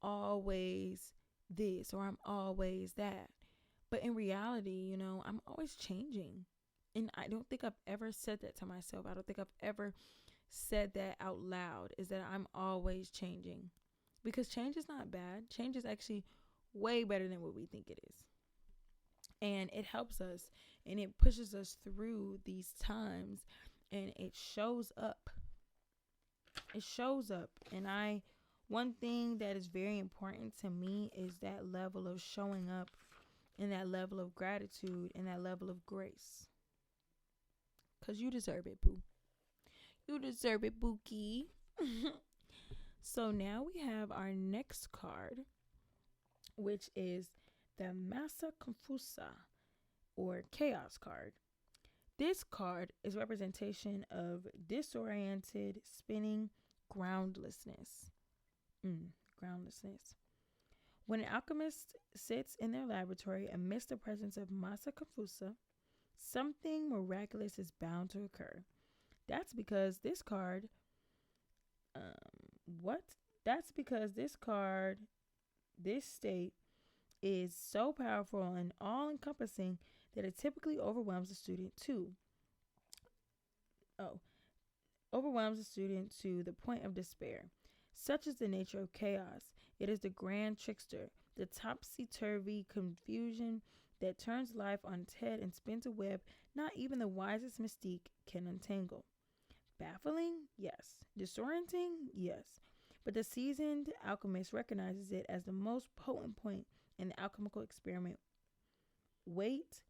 always this or I'm always that. But in reality, I'm always changing. And I don't think I've ever said that to myself. I don't think I've ever said that out loud, is that I'm always changing. Because change is not bad. Change is actually way better than what we think it is. And it helps us and it pushes us through these times and it shows up. It shows up. And one thing that is very important to me is that level of showing up and that level of gratitude and that level of grace. Because you deserve it, boo. You deserve it, Bookie. So now we have our next card, which is the Massa Confusa, or Chaos card. This card is representation of disoriented, spinning, groundlessness. Groundlessness. When an alchemist sits in their laboratory amidst the presence of Masa Confusa, something miraculous is bound to occur. That's because this card, what? That's because this card, this state, is so powerful and all encompassing that it typically overwhelms the student too. Oh, overwhelms the student to the point of despair. Such is the nature of chaos. It is the grand trickster, the topsy-turvy confusion that turns life on its head and spins a web not even the wisest mystique can untangle. Baffling? Yes. Disorienting? Yes. But the seasoned alchemist recognizes it as the most potent point in the alchemical experiment. Wait,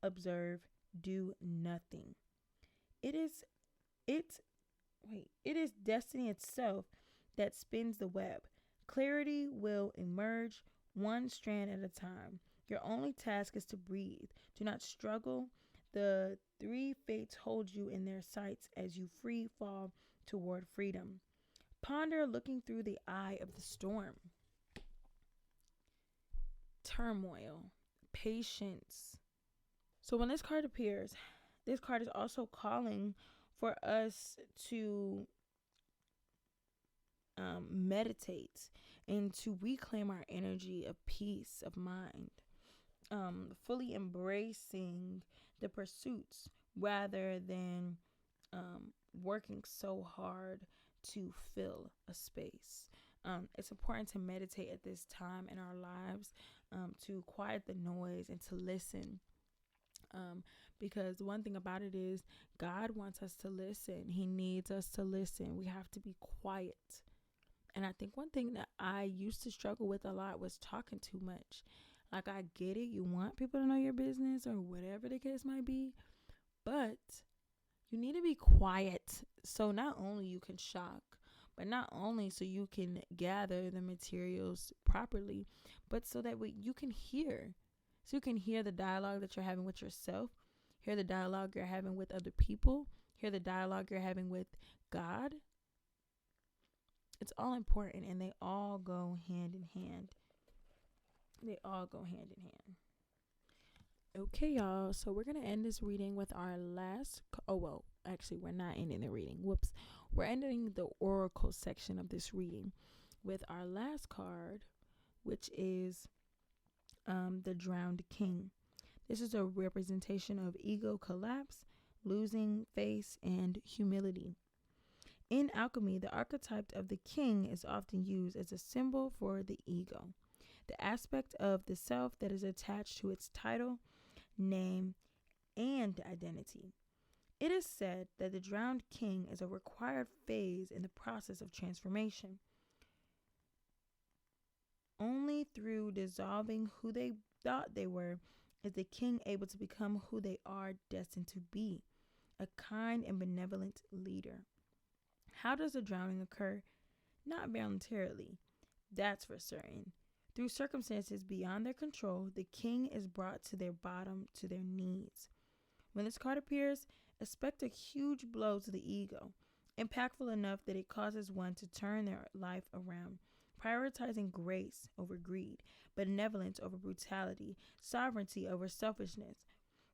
observe, do nothing. It is it it is destiny itself that spins the web. Clarity will emerge one strand at a time. Your only task is to breathe. Do not struggle. The three fates hold you in their sights as you free fall toward freedom. Ponder looking through the eye of the storm. Turmoil, patience. So when this card appears, this card is also calling for us to meditate and to reclaim our energy of peace of mind, fully embracing the pursuits rather than working so hard to fill a space. It's important to meditate at this time in our lives, to quiet the noise and to listen. Because one thing about it is God wants us to listen. He needs us to listen. We have to be quiet. And I think one thing that I used to struggle with a lot was talking too much. Like, I get it. You want people to know your business or whatever the case might be. But you need to be quiet. So not only you can shock, but not only so you can gather the materials properly, but so that you can hear. So you can hear the dialogue that you're having with yourself, hear the dialogue you're having with other people, hear the dialogue you're having with God. It's all important, and they all go hand in hand. They all go hand in hand. Okay, y'all. So we're going to end this reading with our last. Actually, we're not ending the reading. Whoops. We're ending the oracle section of this reading with our last card, which is the Drowned King. This is a representation of ego collapse, losing face, and humility. In alchemy, the archetype of the king is often used as a symbol for the ego, the aspect of the self that is attached to its title, name, and identity. It is said that the drowned king is a required phase in the process of transformation. Only through dissolving who they thought they were is the king able to become who they are destined to be, a kind and benevolent leader. How does the drowning occur? Not voluntarily, that's for certain. Through circumstances beyond their control, the king is brought to their bottom, to their knees. When this card appears, expect a huge blow to the ego, impactful enough that it causes one to turn their life around, prioritizing grace over greed, benevolence over brutality, sovereignty over selfishness.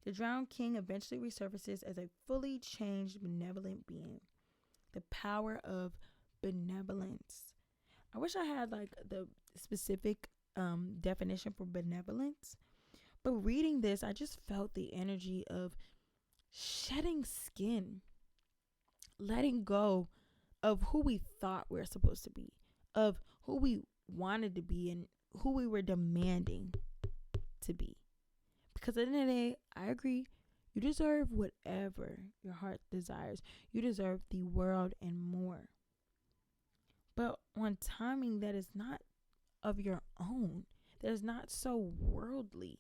The drowned king eventually resurfaces as a fully changed, benevolent being. The power of benevolence. I wish I had like the specific definition for benevolence, but reading this, I just felt the energy of shedding skin, letting go of who we thought we were supposed to be, of who we wanted to be, and who we were demanding to be. Because at the end of the day, I agree, you deserve whatever your heart desires. You deserve the world and more. But on timing that is not of your own, that is not so worldly.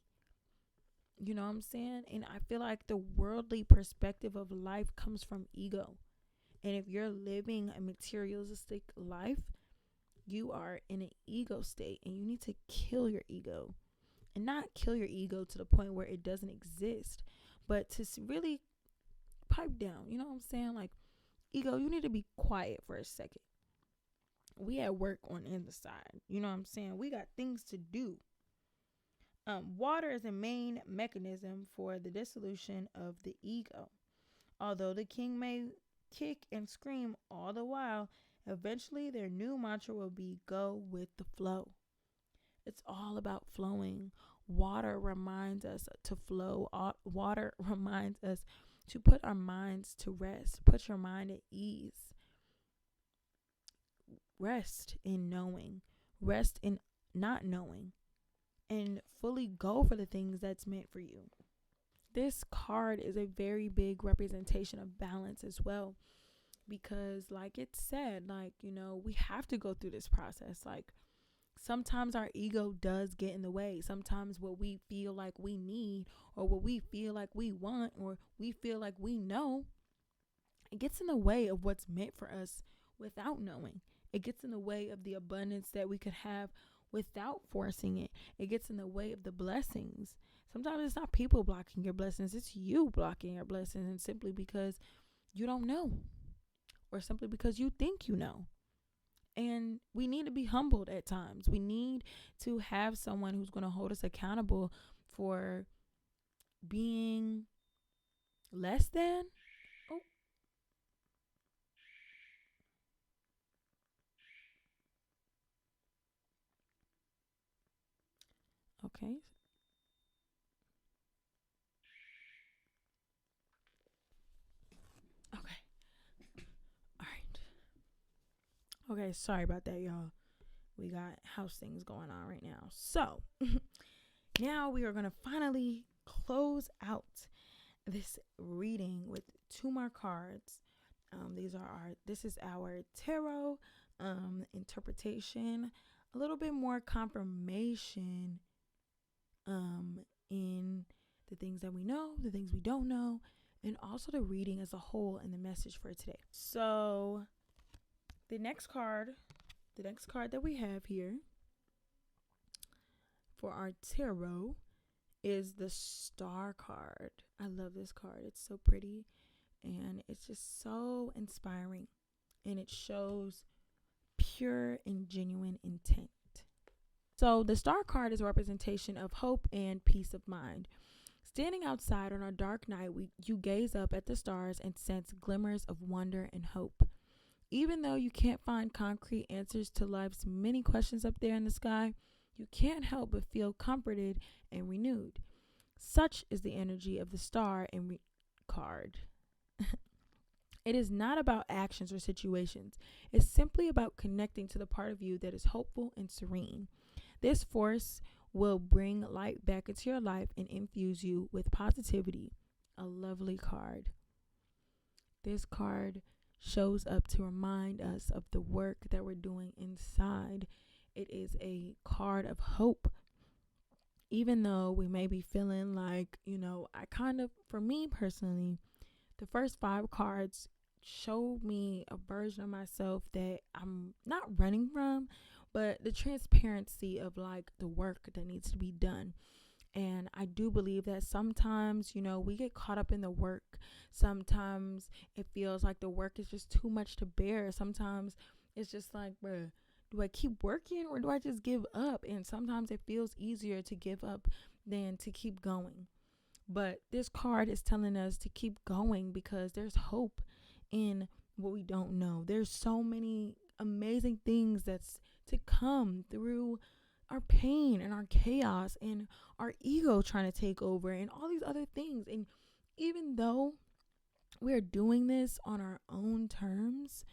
You know what I'm saying? And I feel like the worldly perspective of life comes from ego. And if you're living a materialistic life, you are in an ego state, and you need to kill your ego. And not kill your ego to the point where it doesn't exist, but to really pipe down. You know what I'm saying? Like, ego, you need to be quiet for a second. We at work on the inside. You know what I'm saying? We got things to do. Water is a main mechanism for the dissolution of the ego. Although the king may kick and scream all the while, eventually their new mantra will be go with the flow. It's all about flowing. Water reminds us to flow. Water reminds us to put our minds to rest. Put your mind at ease. Rest in knowing. Rest in not knowing. And fully go for the things that's meant for you. This card is a very big representation of balance as well. Because like it said, like, we have to go through this process. Like, sometimes our ego does get in the way. Sometimes what we feel like we need, or what we feel like we want, or we feel like we know, it gets in the way of what's meant for us without knowing. It gets in the way of the abundance that we could have without forcing it. It gets in the way of the blessings. Sometimes it's not people blocking your blessings, it's you blocking your blessings, and simply because you don't know, or simply because you think you know. And we need to be humbled at times. We need to have someone who's going to hold us accountable for being less than. Oh. Okay. Okay. All right. Okay, sorry about that, y'all. We got house things going on right now. So, now we are going to finally close out this reading with two more cards. This is our tarot interpretation, a little bit more confirmation in the things that we know, the things we don't know, and also the reading as a whole and the message for today. So the next card that we have here for our tarot is the Star card. I love this card. It's so pretty and it's just so inspiring, and it shows pure and genuine intent. So the Star card is a representation of hope and peace of mind. Standing outside on a dark night, you gaze up at the stars and sense glimmers of wonder and hope. Even though you can't find concrete answers to life's many questions up there in the sky, you can't help but feel comforted and renewed. Such is the energy of the Star and card. It is not about actions or situations. It's simply about connecting to the part of you that is hopeful and serene. This force will bring light back into your life and infuse you with positivity. A lovely card. This card shows up to remind us of the work that we're doing inside. It is a card of hope. Even though we may be feeling like, for me personally, the first 5 cards show me a version of myself that I'm not running from, but the transparency of like the work that needs to be done. And I do believe that sometimes, we get caught up in the work. Sometimes it feels like the work is just too much to bear. Sometimes it's just like, bruh, do I keep working or do I just give up? And sometimes it feels easier to give up than to keep going. But this card is telling us to keep going because there's hope in what we don't know. There's so many amazing things that's to come through our pain and our chaos and our ego trying to take over and all these other things. And even though we're doing this on our own terms,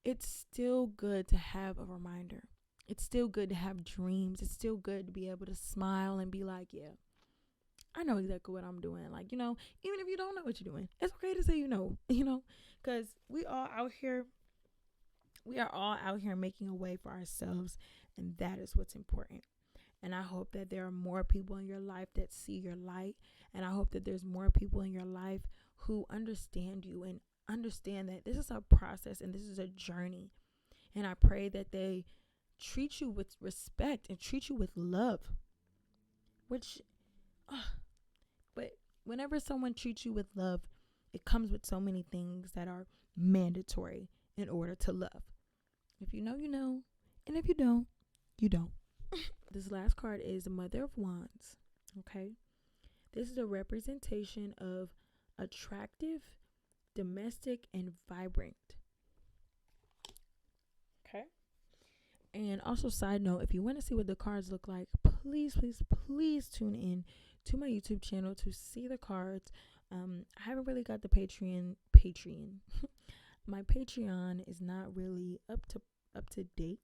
it's still good to have a reminder. It's still good to have dreams. It's still good to be able to smile and be like, yeah, I know exactly what I'm doing. Like, even if you don't know what you're doing, it's okay to say, because we are all out here making a way for ourselves. And that is what's important. And I hope that there are more people in your life that see your light. And I hope that there's more people in your life who understand you and understand that this is a process and this is a journey. And I pray that they treat you with respect and treat you with love. But whenever someone treats you with love, it comes with so many things that are mandatory in order to love. If you know, you know. And if you don't, you don't. This last card is the Mother of Wands. Okay. This is a representation of attractive, domestic, and vibrant. Okay. And also, side note, if you want to see what the cards look like, please, please, please tune in to my YouTube channel to see the cards. I haven't really got the Patreon. My Patreon is not really up to date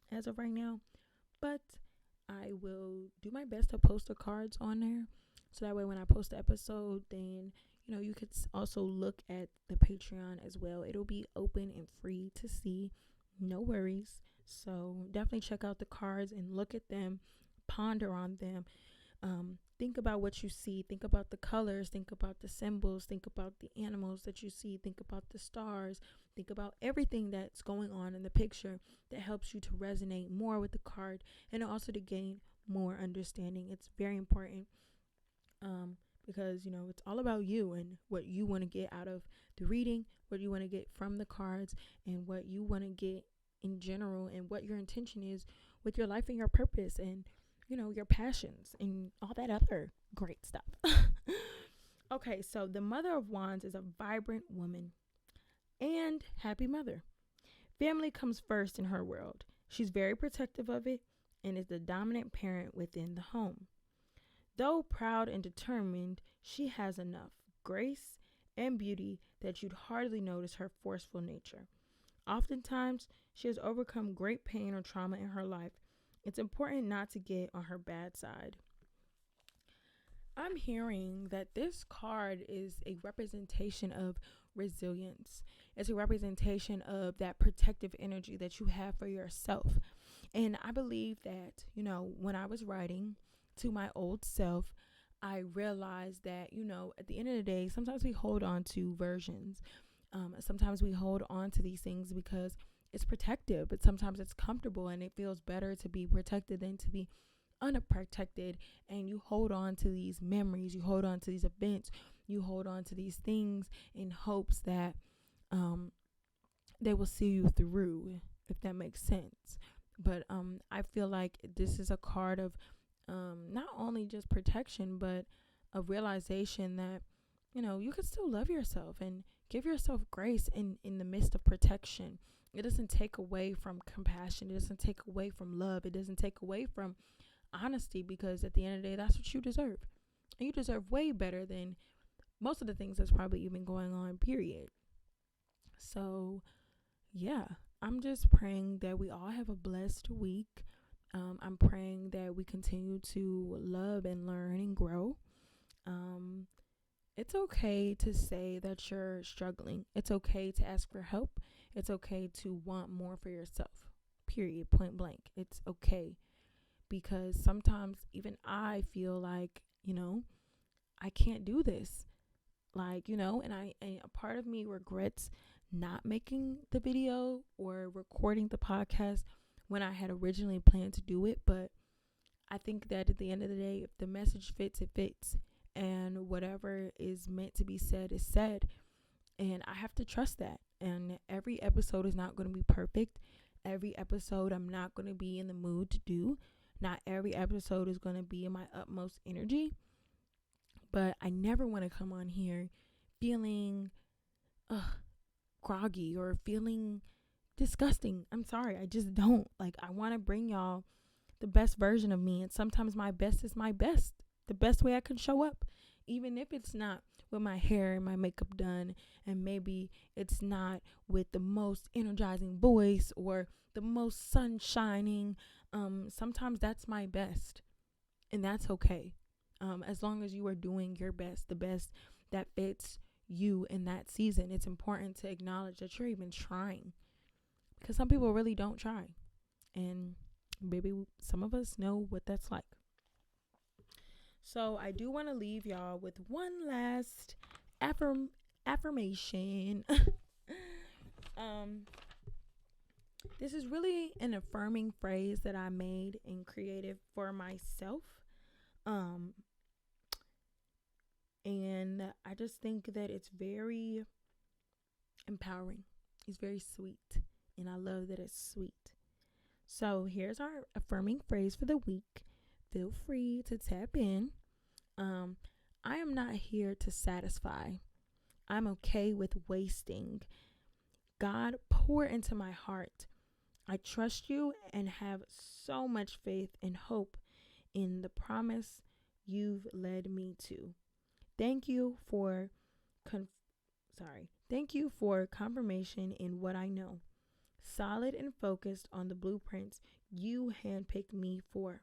as of right now, but I will do my best to post the cards on there, so that way when I post the episode, then you could also look at the Patreon as well. It'll be open and free to see, no worries. So definitely check out the cards and look at them, ponder on them. Think about what you see. Think about the colors. Think about the symbols. Think about the animals that you see. Think about the stars. Think about everything that's going on in the picture that helps you to resonate more with the card, and also to gain more understanding. It's very important because it's all about you and what you want to get out of the reading, what you want to get from the cards, and what you want to get in general, and what your intention is with your life and your purpose, and your passions and all that other great stuff. Okay, so the Mother of Wands is a vibrant woman and happy mother. Family comes first in her world. She's very protective of it and is the dominant parent within the home. Though proud and determined, she has enough grace and beauty that you'd hardly notice her forceful nature. Oftentimes, she has overcome great pain or trauma in her life. It's important not to get on her bad side. I'm hearing that this card is a representation of resilience. It's a representation of that protective energy that you have for yourself. And I believe that, when I was writing to my old self, I realized that, at the end of the day, sometimes we hold on to versions. Sometimes we hold on to these things because it's protective, but sometimes it's comfortable, and it feels better to be protected than to be unprotected. And you hold on to these memories, you hold on to these events, you hold on to these things in hopes that they will see you through, if that makes sense. But I feel like this is a card of not only just protection, but a realization that you can still love yourself and give yourself grace in the midst of protection. It doesn't take away from compassion. It doesn't take away from love. It doesn't take away from honesty, because at the end of the day, that's what you deserve. And you deserve way better than most of the things that's probably even going on, period. So, yeah, I'm just praying that we all have a blessed week. I'm praying that we continue to love and learn and grow. It's okay to say that you're struggling. It's okay to ask for help. It's okay to want more for yourself, period, point blank. It's okay, because sometimes even I feel like, I can't do this. Like, and a part of me regrets not making the video or recording the podcast when I had originally planned to do it. But I think that at the end of the day, if the message fits, it fits. And whatever is meant to be said is said. And I have to trust that. And every episode is not going to be perfect. Every episode I'm not going to be in the mood to do. Not every episode is going to be in my utmost energy. But I never want to come on here feeling groggy or feeling disgusting. I'm sorry. I just don't. Like, I want to bring y'all the best version of me. And sometimes my best is my best. The best way I can show up, even if it's not with my hair and my makeup done, and maybe it's not with the most energizing voice or the most sun shining. Sometimes that's my best, and that's okay. As long as you are doing your best, the best that fits you in that season. It's important to acknowledge that you're even trying, because some people really don't try, and maybe some of us know what that's like. So I do want to leave y'all with one last affirmation. This is really an affirming phrase that I made and created for myself. And I just think that it's very empowering. It's very sweet and I love that it's sweet. So here's our affirming phrase for the week. Feel free to tap in. Um, I am not here to satisfy. I'm okay with wasting. God, pour into my heart. I trust you and have so much faith and hope in the promise you've led me to. Thank you for Thank you for confirmation in what I know. Solid and focused on the blueprints you handpicked me for.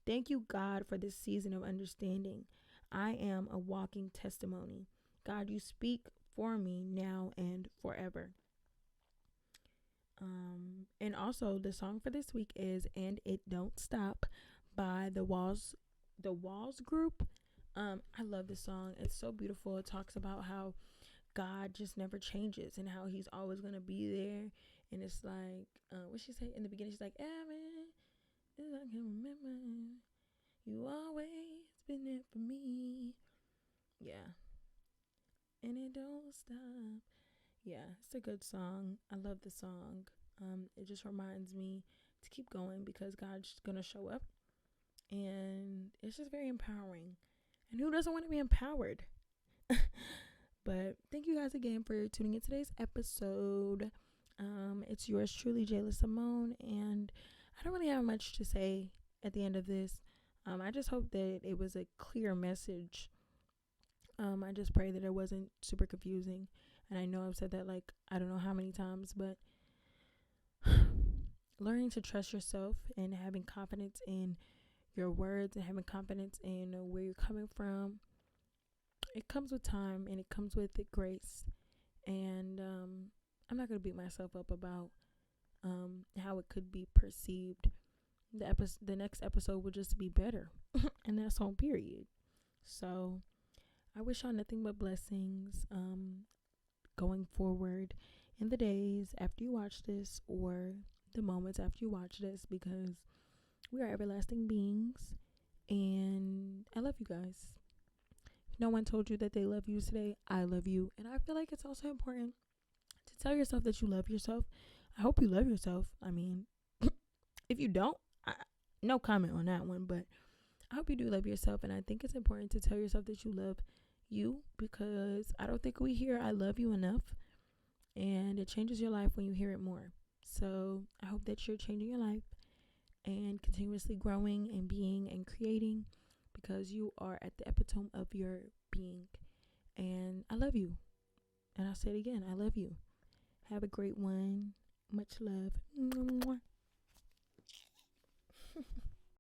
Thank you, God, for this season of understanding. I am a walking testimony. God, you speak for me now and forever. And also the song for this week is "And It Don't Stop" by the Walls group. I love this song. It's so beautiful. It talks about how God just never changes and how he's always gonna be there. And it's like, what she say in the beginning? She's like, Evan, as I can remember, you always been there for me. Yeah. And it don't stop. Yeah, it's a good song. I love the song. It just reminds me to keep going because God's gonna show up, and it's just very empowering. And who doesn't want to be empowered? But thank you guys again for tuning in today's episode. It's yours truly, Jayla Simone, and I don't really have much to say at the end of this. I just hope that it was a clear message. I just pray that it wasn't super confusing. And I know I've said that like I don't know how many times, but learning to trust yourself and having confidence in your words and having confidence in where you're coming from, it comes with time and it comes with grace. And I'm not going to beat myself up about how it could be perceived. The next episode will just be better. And that's on period. So I wish y'all nothing but blessings going forward in the days after you watch this or the moments after you watch this, because we are everlasting beings and I love you guys. If no one told you that they love you today, I love you. And I feel like it's also important to tell yourself that you love yourself. I hope you love yourself. I mean, if you don't, no comment on that one, but I hope you do love yourself. And I think it's important to tell yourself that you love you, because I don't think we hear I love you enough, and it changes your life when you hear it more. So I hope that you're changing your life and continuously growing and being and creating, because you are at the epitome of your being. And I love you. And I'll say it again, I love you. Have a great one. Much love. Mwah, mwah.